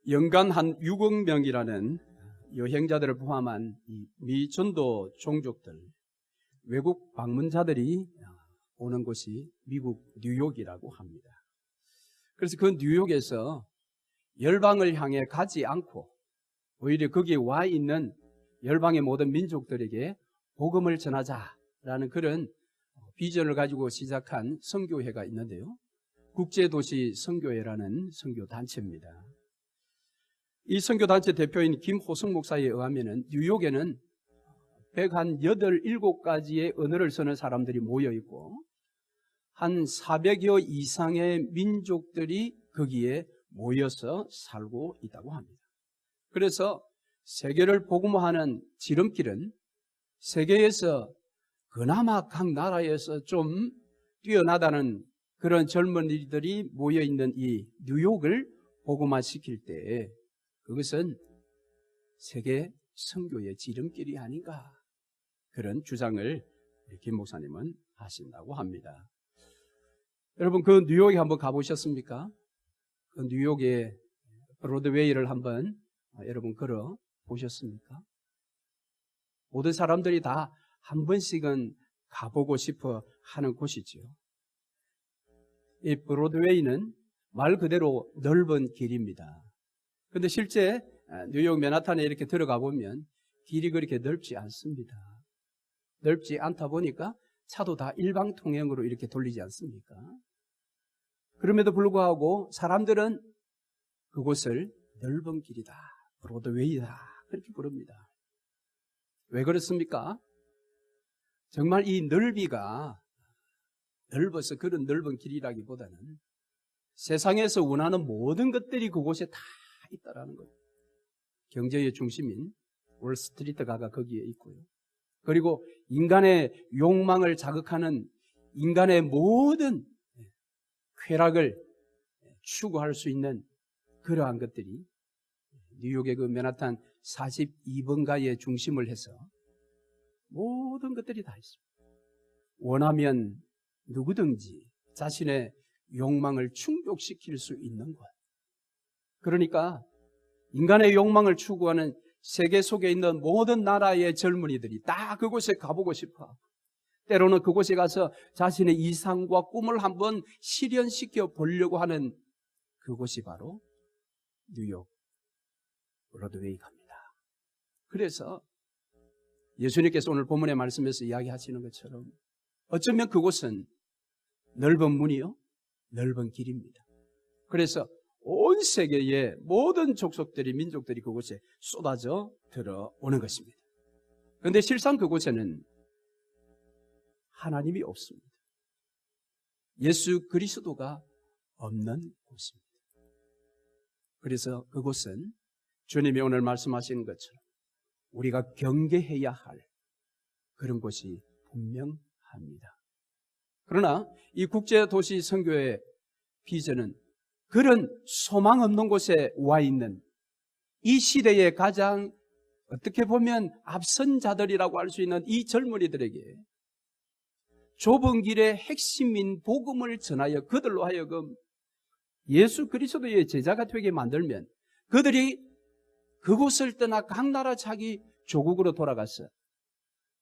연간 한 6억 명이라는 여행자들을 포함한 이 미전도 종족들, 외국 방문자들이 오는 곳이 미국 뉴욕이라고 합니다. 그래서 그 뉴욕에서 열방을 향해 가지 않고 오히려 거기에 와 있는 열방의 모든 민족들에게 복음을 전하자라는 그런 비전을 가지고 시작한 선교회가 있는데요. 국제도시 선교회라는 선교단체입니다. 이 선교단체 대표인 김호성 목사에 의하면 뉴욕에는 187가지의 언어를 쓰는 사람들이 모여있고 한 400여 이상의 민족들이 거기에 모여서 살고 있다고 합니다. 그래서 세계를 복음화하는 지름길은 세계에서 그나마 각 나라에서 좀 뛰어나다는 그런 젊은이들이 모여있는 이 뉴욕을 복음화시킬 때 그것은 세계 선교의 지름길이 아닌가, 그런 주장을 김 목사님은 하신다고 합니다. 여러분, 그 뉴욕에 한번 가보셨습니까? 그 뉴욕의 브로드웨이를 한번 여러분 걸어 보셨습니까? 모든 사람들이 다 한 번씩은 가보고 싶어 하는 곳이죠. 이 브로드웨이는 말 그대로 넓은 길입니다. 그런데 실제 뉴욕 맨하탄에 이렇게 들어가 보면 길이 그렇게 넓지 않습니다. 넓지 않다 보니까 차도 다 일방통행으로 이렇게 돌리지 않습니까? 그럼에도 불구하고 사람들은 그곳을 넓은 길이다, 브로드웨이다, 그렇게 부릅니다. 왜 그렇습니까? 정말 이 넓이가 넓어서 그런 넓은 길이라기보다는 세상에서 원하는 모든 것들이 그곳에 다 있다라는 거예요. 경제의 중심인 월스트리트가가 거기에 있고요. 그리고 인간의 욕망을 자극하는 인간의 모든 쾌락을 추구할 수 있는 그러한 것들이 뉴욕의 그 맨하탄 42번가의 중심을 해서 모든 것들이 다 있습니다. 원하면 누구든지 자신의 욕망을 충족시킬 수 있는 것. 그러니까 인간의 욕망을 추구하는 세계 속에 있는 모든 나라의 젊은이들이 다 그곳에 가보고 싶어. 때로는 그곳에 가서 자신의 이상과 꿈을 한번 실현시켜 보려고 하는 그곳이 바로 뉴욕 브로드웨이 갑니다. 그래서 예수님께서 오늘 본문의 말씀에서 이야기하시는 것처럼 어쩌면 그곳은 넓은 문이요, 넓은 길입니다. 그래서 온 세계의 모든 족속들이, 민족들이 그곳에 쏟아져 들어오는 것입니다. 그런데 실상 그곳에는 하나님이 없습니다. 예수 그리스도가 없는 곳입니다. 그래서 그곳은 주님이 오늘 말씀하시는 것처럼 우리가 경계해야 할 그런 곳이 분명합니다. 그러나 이 국제도시 선교의 비전은 그런 소망 없는 곳에 와 있는 이 시대의 가장 어떻게 보면 앞선 자들이라고 할 수 있는 이 젊은이들에게 좁은 길의 핵심인 복음을 전하여 그들로 하여금 예수 그리스도의 제자가 되게 만들면 그들이 그곳을 떠나 각 나라 자기 조국으로 돌아가서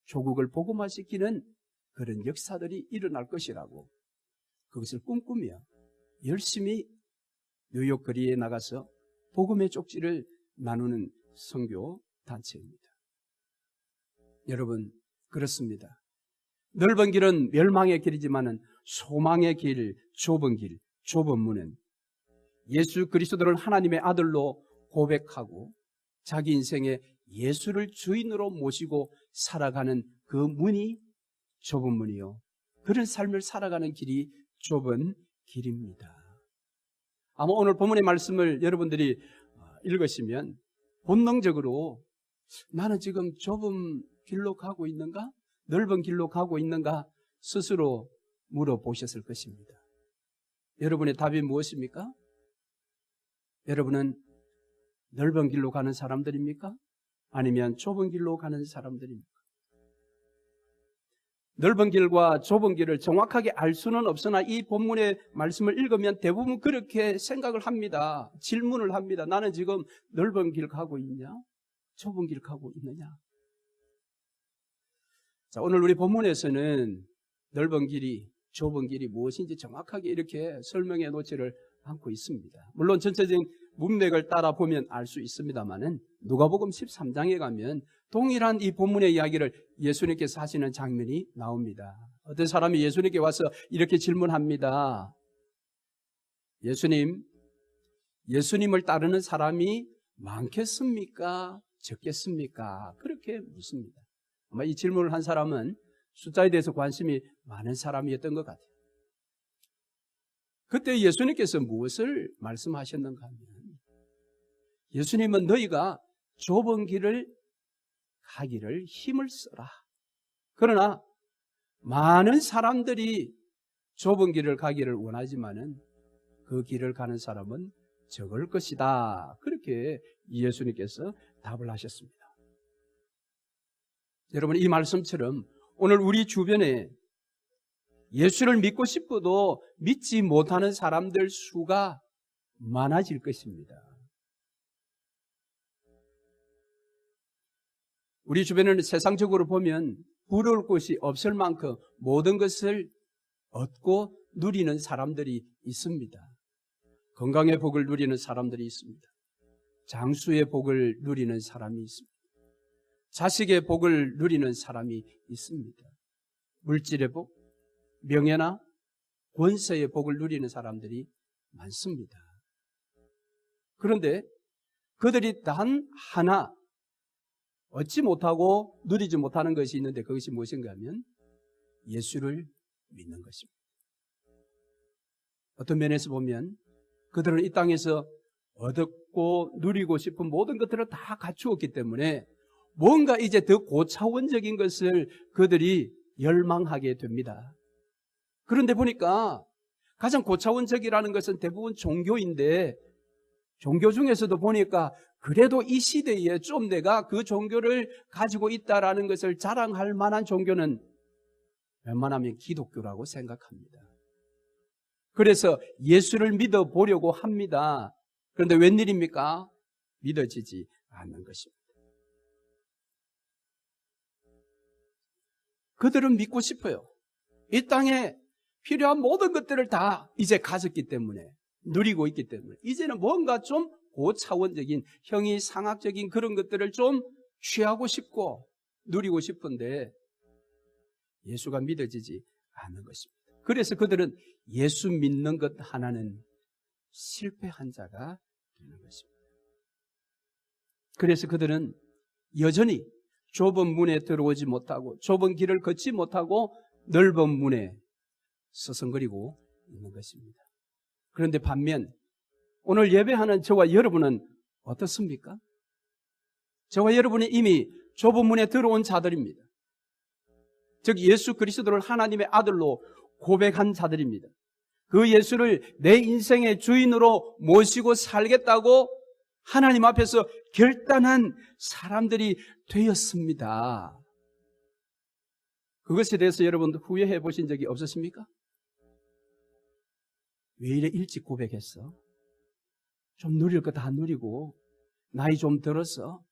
조국을 복음화시키는 그런 역사들이 일어날 것이라고 그것을 꿈꾸며 열심히 뉴욕 거리에 나가서 복음의 쪽지를 나누는 선교 단체입니다. 여러분, 그렇습니다. 넓은 길은 멸망의 길이지만은 소망의 길, 좁은 문은 예수 그리스도를 하나님의 아들로 고백하고 자기 인생에 예수를 주인으로 모시고 살아가는 그 문이 좁은 문이요, 그런 삶을 살아가는 길이 좁은 길입니다. 아마 오늘 본문의 말씀을 여러분들이 읽으시면 본능적으로 나는 지금 좁은 길로 가고 있는가? 넓은 길로 가고 있는가? 스스로 물어보셨을 것입니다. 여러분의 답이 무엇입니까? 여러분은 넓은 길로 가는 사람들입니까? 아니면 좁은 길로 가는 사람들입니까? 넓은 길과 좁은 길을 정확하게 알 수는 없으나 이 본문의 말씀을 읽으면 대부분 그렇게 생각을 합니다. 질문을 합니다. 나는 지금 넓은 길 가고 있냐? 좁은 길 가고 있느냐? 자, 오늘 우리 본문에서는 넓은 길이, 좁은 길이 무엇인지 정확하게 이렇게 설명해 놓지를 않고 있습니다. 물론 전체적인 문맥을 따라 보면 알 수 있습니다만은 누가복음 13장에 가면 동일한 이 본문의 이야기를 예수님께서 하시는 장면이 나옵니다. 어떤 사람이 예수님께 와서 이렇게 질문합니다. 예수님을 따르는 사람이 많겠습니까? 적겠습니까? 그렇게 묻습니다. 아마 이 질문을 한 사람은 숫자에 대해서 관심이 많은 사람이었던 것 같아요. 그때 예수님께서 무엇을 말씀하셨는가 하면 예수님은 너희가 좁은 길을 가기를 힘을 써라. 그러나 많은 사람들이 좁은 길을 가기를 원하지만은 그 길을 가는 사람은 적을 것이다. 그렇게 예수님께서 답을 하셨습니다. 여러분, 이 말씀처럼 오늘 우리 주변에 예수를 믿고 싶어도 믿지 못하는 사람들 수가 많아질 것입니다. 우리 주변에는 세상적으로 보면 부러울 곳이 없을 만큼 모든 것을 얻고 누리는 사람들이 있습니다. 건강의 복을 누리는 사람들이 있습니다. 장수의 복을 누리는 사람이 있습니다. 자식의 복을 누리는 사람이 있습니다. 물질의 복, 명예나 권세의 복을 누리는 사람들이 많습니다. 그런데 그들이 단 하나 얻지 못하고 누리지 못하는 것이 있는데 그것이 무엇인가 하면 예수를 믿는 것입니다. 어떤 면에서 보면 그들은 이 땅에서 얻고 누리고 싶은 모든 것들을 다 갖추었기 때문에 뭔가 이제 더 고차원적인 것을 그들이 열망하게 됩니다. 그런데 보니까 가장 고차원적이라는 것은 대부분 종교인데 종교 중에서도 보니까 그래도 이 시대에 좀 내가 그 종교를 가지고 있다라는 것을 자랑할 만한 종교는 웬만하면 기독교라고 생각합니다. 그래서 예수를 믿어보려고 합니다. 그런데 웬일입니까? 믿어지지 않는 것입니다. 그들은 믿고 싶어요. 이 땅에 필요한 모든 것들을 다 이제 가졌기 때문에, 누리고 있기 때문에 이제는 뭔가 좀 고차원적인 형이상학적인 그런 것들을 좀 취하고 싶고 누리고 싶은데 예수가 믿어지지 않는 것입니다. 그래서 그들은 예수 믿는 것 하나는 실패한 자가 되는 것입니다. 그래서 그들은 여전히 좁은 문에 들어오지 못하고 좁은 길을 걷지 못하고 넓은 문에 서성거리고 있는 것입니다. 그런데 반면 오늘 예배하는 저와 여러분은 어떻습니까? 저와 여러분이 이미 좁은 문에 들어온 자들입니다. 즉 예수 그리스도를 하나님의 아들로 고백한 자들입니다. 그 예수를 내 인생의 주인으로 모시고 살겠다고 하나님 앞에서 결단한 사람들이 되었습니다. 그것에 대해서 여러분 후회해 보신 적이 없으십니까? 왜 이래 일찍 고백했어? 좀 누릴 거 다 누리고 나이 좀 들어서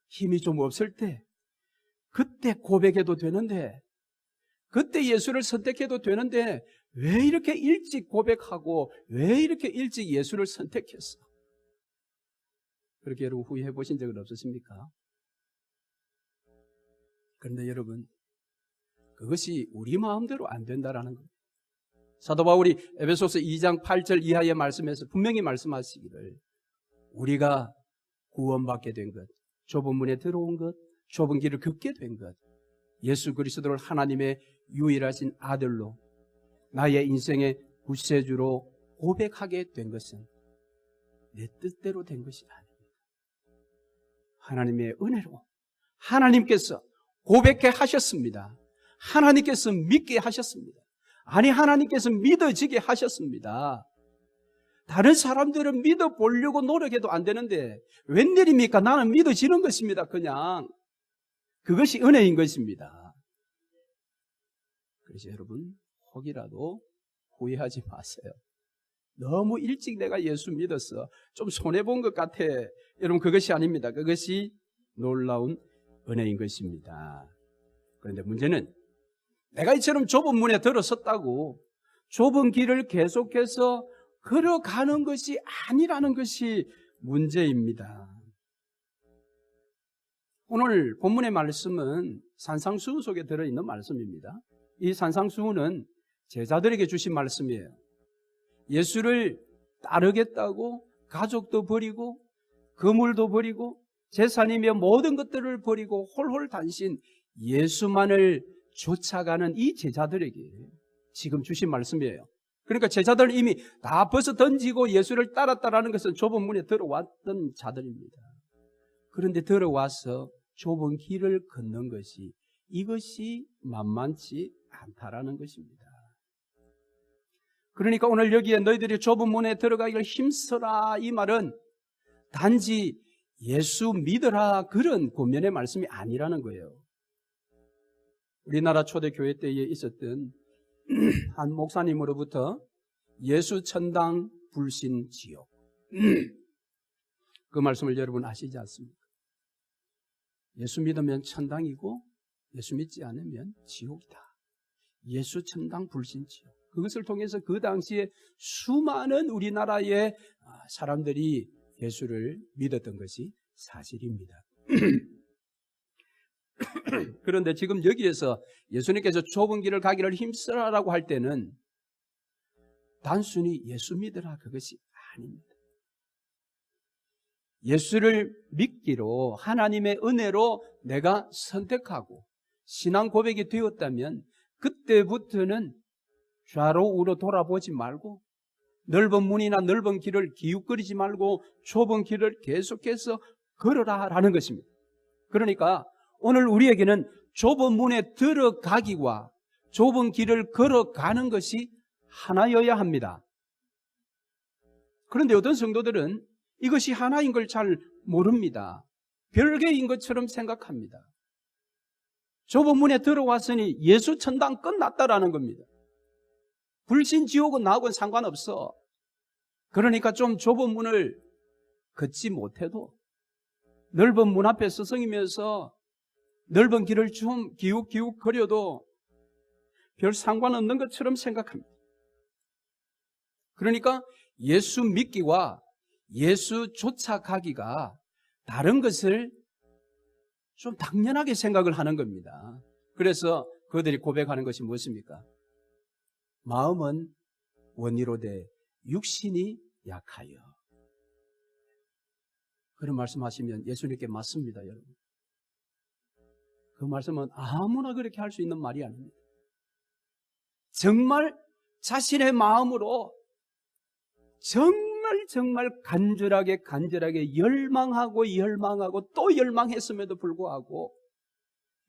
힘이 좀 없을 때 그때 고백해도 되는데 그때 예수를 선택해도 되는데 왜 이렇게 일찍 고백하고 왜 이렇게 일찍 예수를 선택했어? 그렇게 여러분 후회해 보신 적은 없으십니까? 그런데 여러분 그것이 우리 마음대로 안 된다라는 겁니다. 사도 바울이 에베소서 2장 8절 이하의 말씀에서 분명히 말씀하시기를 우리가 구원받게 된 것, 좁은 문에 들어온 것, 좁은 길을 걷게 된 것, 예수 그리스도를 하나님의 유일하신 아들로 나의 인생의 구세주로 고백하게 된 것은 내 뜻대로 된 것이 아닙니다. 하나님의 은혜로 하나님께서 고백해 하셨습니다. 하나님께서 믿게 하셨습니다. 아니 하나님께서 믿어지게 하셨습니다. 다른 사람들은 믿어보려고 노력해도 안 되는데 웬일입니까? 나는 믿어지는 것입니다. 그냥 그것이 은혜인 것입니다. 그래서 여러분 혹이라도 후회하지 마세요. 너무 일찍 내가 예수 믿었어. 좀 손해본 것 같아. 여러분 그것이 아닙니다. 그것이 놀라운 은혜인 것입니다. 그런데 문제는 내가 이처럼 좁은 문에 들어섰다고 좁은 길을 계속해서 걸어가는 것이 아니라는 것이 문제입니다. 오늘 본문의 말씀은 산상수훈 속에 들어있는 말씀입니다. 이 산상수훈은 제자들에게 주신 말씀이에요. 예수를 따르겠다고 가족도 버리고 그물도 버리고 재산이며 모든 것들을 버리고 홀홀단신 예수만을 쫓아가는 이 제자들에게 지금 주신 말씀이에요. 그러니까 제자들은 이미 다 벗어 던지고 예수를 따랐다라는 것은 좁은 문에 들어왔던 자들입니다. 그런데 들어와서 좁은 길을 걷는 것이 이것이 만만치 않다라는 것입니다. 그러니까 오늘 여기에 너희들이 좁은 문에 들어가기를 힘써라 이 말은 단지 예수 믿으라 그런 권면의 말씀이 아니라는 거예요. 우리나라 초대교회 때에 있었던 한 목사님으로부터 예수 천당 불신 지옥 그 말씀을 여러분 아시지 않습니까? 예수 믿으면 천당이고 예수 믿지 않으면 지옥이다. 예수 천당 불신 지옥. 그것을 통해서 그 당시에 수많은 우리나라의 사람들이 예수를 믿었던 것이 사실입니다. 그런데 지금 여기에서 예수님께서 좁은 길을 가기를 힘쓰라라고 할 때는 단순히 예수 믿으라 그것이 아닙니다. 예수를 믿기로 하나님의 은혜로 내가 선택하고 신앙 고백이 되었다면 그때부터는 좌로 우로 돌아보지 말고 넓은 문이나 넓은 길을 기웃거리지 말고 좁은 길을 계속해서 걸어라라는 것입니다. 그러니까 오늘 우리에게는 좁은 문에 들어가기와 좁은 길을 걸어가는 것이 하나여야 합니다. 그런데 어떤 성도들은 이것이 하나인 걸 잘 모릅니다. 별개인 것처럼 생각합니다. 좁은 문에 들어왔으니 예수 천당 끝났다라는 겁니다. 불신 지옥은 나하고는 상관없어. 그러니까 좀 좁은 문을 걷지 못해도 넓은 문 앞에 서성이면서 넓은 길을 좀 기웃기웃 거려도 별 상관없는 것처럼 생각합니다. 그러니까 예수 믿기와 예수 쫓아가기가 다른 것을 좀 당연하게 생각을 하는 겁니다. 그래서 그들이 고백하는 것이 무엇입니까? 마음은 원이로되 육신이 약하여. 그런 말씀하시면 예수님께 맞습니다, 여러분. 그 말씀은 아무나 그렇게 할 수 있는 말이 아닙니다. 정말 자신의 마음으로 정말 간절하게 열망하고 또 열망했음에도 불구하고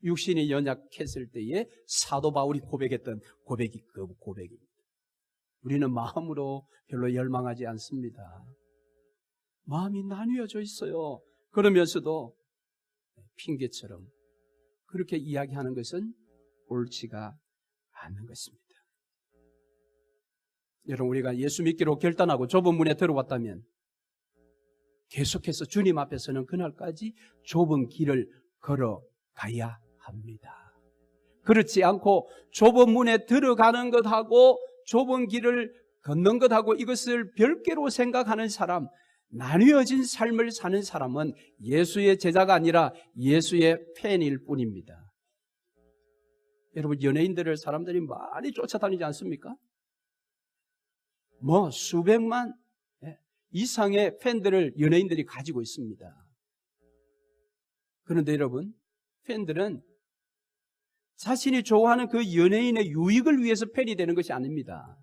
육신이 연약했을 때에 사도 바울이 고백했던 고백이 그 고백입니다. 우리는 마음으로 별로 열망하지 않습니다. 마음이 나뉘어져 있어요. 그러면서도 핑계처럼 그렇게 이야기하는 것은 옳지가 않는 것입니다. 여러분, 우리가 예수 믿기로 결단하고 좁은 문에 들어왔다면 계속해서 주님 앞에서는 그날까지 좁은 길을 걸어가야 합니다. 그렇지 않고 좁은 문에 들어가는 것하고 좁은 길을 걷는 것하고 이것을 별개로 생각하는 사람, 나뉘어진 삶을 사는 사람은 예수의 제자가 아니라 예수의 팬일 뿐입니다. 여러분, 연예인들을 사람들이 많이 쫓아다니지 않습니까? 수백만 이상의 팬들을 연예인들이 가지고 있습니다. 그런데 여러분, 팬들은 자신이 좋아하는 그 연예인의 유익을 위해서 팬이 되는 것이 아닙니다.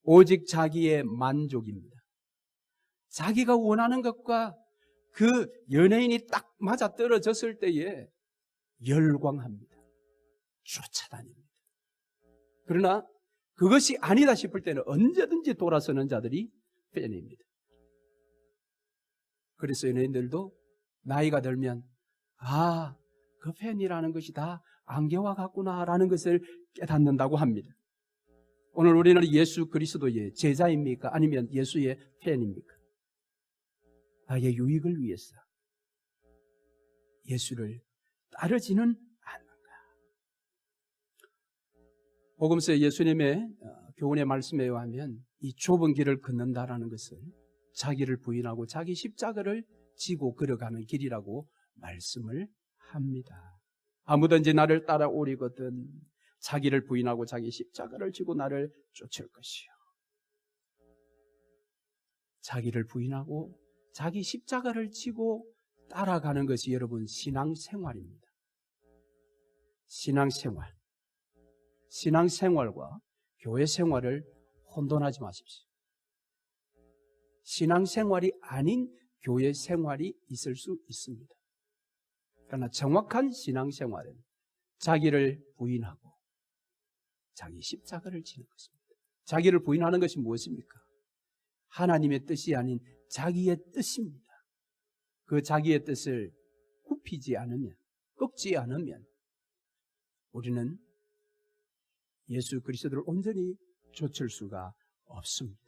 오직 자기의 만족입니다. 자기가 원하는 것과 그 연예인이 딱 맞아 떨어졌을 때에 열광합니다. 쫓아다닙니다. 그러나 그것이 아니다 싶을 때는 언제든지 돌아서는 자들이 팬입니다. 그래서 연예인들도 나이가 들면 그 팬이라는 것이 다 안개와 같구나라는 것을 깨닫는다고 합니다. 오늘 우리는 예수 그리스도의 제자입니까? 아니면 예수의 팬입니까? 나의 유익을 위해서 예수를 따르지는 않는가? 복음서의 예수님의 교훈의 말씀에 의하면 이 좁은 길을 걷는다라는 것을 자기를 부인하고 자기 십자가를 지고 걸어가는 길이라고 말씀을 합니다. 아무든지 나를 따라오리거든 자기를 부인하고 자기 십자가를 지고 나를 쫓을 것이요. 자기를 부인하고 자기 십자가를 지고 따라가는 것이 여러분 신앙생활입니다. 신앙생활과 교회생활을 혼돈하지 마십시오. 신앙생활이 아닌 교회생활이 있을 수 있습니다. 그러나 정확한 신앙생활은 자기를 부인하고 자기 십자가를 지는 것입니다. 자기를 부인하는 것이 무엇입니까? 하나님의 뜻이 아닌 자기의 뜻입니다. 그 자기의 뜻을 굽히지 않으면, 꺾지 않으면 우리는 예수 그리스도를 온전히 좇을 수가 없습니다.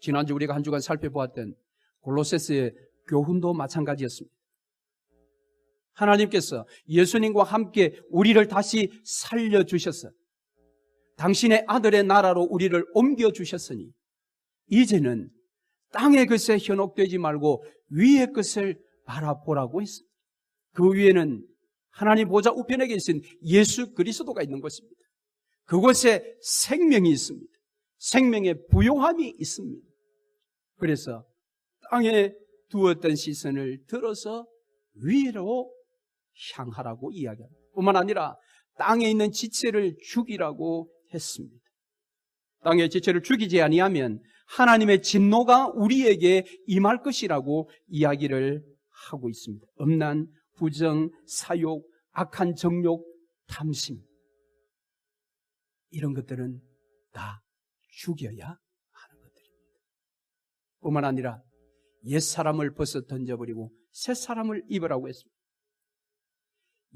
지난주 우리가 한 주간 살펴보았던 골로새서의 교훈도 마찬가지였습니다. 하나님께서 예수님과 함께 우리를 다시 살려주셔서 당신의 아들의 나라로 우리를 옮겨주셨으니 이제는 땅의 것에 현혹되지 말고 위의 것을 바라보라고 했습니다. 그 위에는 하나님 보좌 우편에 계신 예수 그리스도가 있는 것입니다. 그곳에 생명이 있습니다. 생명의 부요함이 있습니다. 그래서 땅에 두었던 시선을 들어서 위로 향하라고 이야기합니다. 뿐만 아니라 땅에 있는 지체를 죽이라고 했습니다. 땅의 지체를 죽이지 아니하면 하나님의 진노가 우리에게 임할 것이라고 이야기를 하고 있습니다. 음란, 부정, 사욕, 악한 정욕, 탐심 이런 것들은 다 죽여야 하는 것들입니다. 뿐만 아니라 옛사람을 벗어 던져버리고 새사람을 입으라고 했습니다.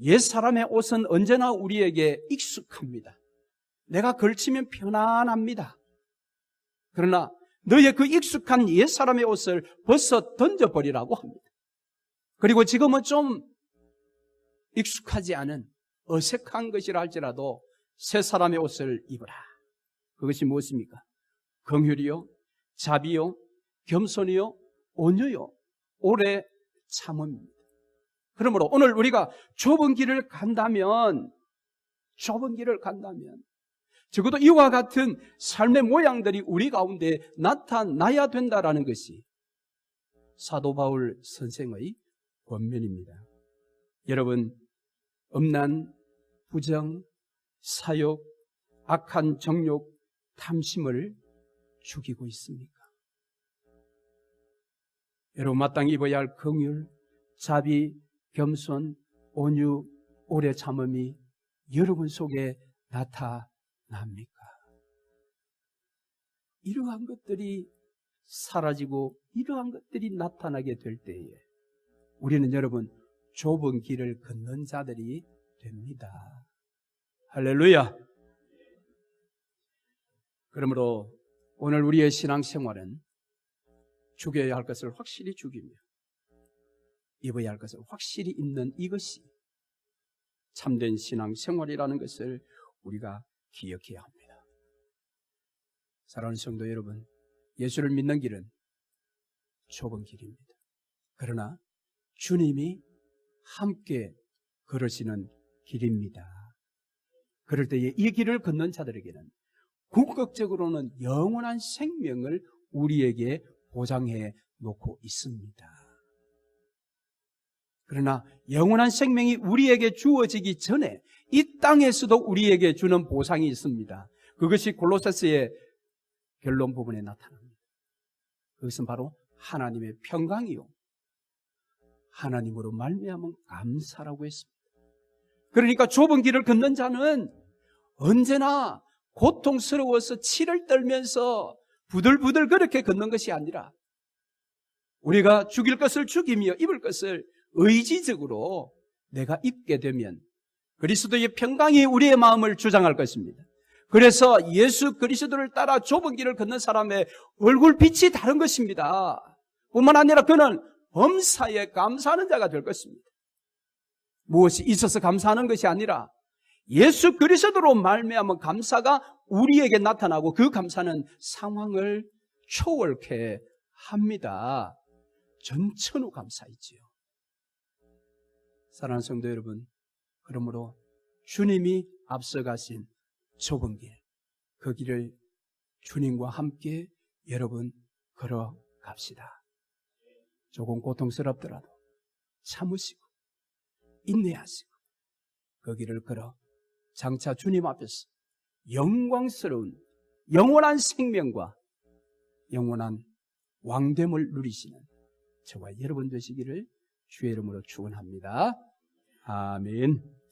옛사람의 옷은 언제나 우리에게 익숙합니다. 내가 걸치면 편안합니다. 그러나 너의 그 익숙한 옛사람의 옷을 벗어 던져버리라고 합니다. 그리고 지금은 좀 익숙하지 않은 어색한 것이라 할지라도 새사람의 옷을 입으라. 그것이 무엇입니까? 긍휼이요, 자비요, 겸손이요, 온유요, 오래 참음입니다. 그러므로 오늘 우리가 좁은 길을 간다면 적어도 이와 같은 삶의 모양들이 우리 가운데 나타나야 된다라는 것이 사도 바울 선생의 권면입니다. 여러분, 음란, 부정, 사욕, 악한 정욕, 탐심을 죽이고 있습니까? 여러분, 마땅히 입어야 할 긍휼, 자비, 겸손, 온유, 오래 참음이 여러분 속에 나타납니까? 이러한 것들이 사라지고 이러한 것들이 나타나게 될 때에 우리는 여러분 좁은 길을 걷는 자들이 됩니다. 할렐루야! 그러므로 오늘 우리의 신앙생활은 죽여야 할 것을 확실히 죽이며 입어야 할 것을 확실히 입는 이것이 참된 신앙생활이라는 것을 우리가 기억해야 합니다. 사랑하는 성도 여러분, 예수를 믿는 길은 좁은 길입니다. 그러나 주님이 함께 걸으시는 길입니다. 그럴 때에 이 길을 걷는 자들에게는 궁극적으로는 영원한 생명을 우리에게 보장해 놓고 있습니다. 그러나 영원한 생명이 우리에게 주어지기 전에 이 땅에서도 우리에게 주는 보상이 있습니다. 그것이 골로새서의 결론 부분에 나타납니다. 그것은 바로 하나님의 평강이요 하나님으로 말미암은 감사라고 했습니다. 그러니까 좁은 길을 걷는 자는 언제나 고통스러워서 치를 떨면서 부들부들 그렇게 걷는 것이 아니라 우리가 죽일 것을 죽이며 입을 것을 의지적으로 내가 입게 되면 그리스도의 평강이 우리의 마음을 주장할 것입니다. 그래서 예수 그리스도를 따라 좁은 길을 걷는 사람의 얼굴빛이 다른 것입니다. 뿐만 아니라 그는 범사에 감사하는 자가 될 것입니다. 무엇이 있어서 감사하는 것이 아니라 예수 그리스도로 말미암은 감사가 우리에게 나타나고 그 감사는 상황을 초월케 합니다. 전천후 감사이지요. 사랑하는 성도 여러분, 그러므로 주님이 앞서가신 좁은 길, 그 길을 주님과 함께 여러분 걸어갑시다. 조금 고통스럽더라도 참으시고 인내하시고 그 길을 걸어 장차 주님 앞에서 영광스러운 영원한 생명과 영원한 왕됨을 누리시는 저와 여러분 되시기를 주의 이름으로 축원합니다. 아멘.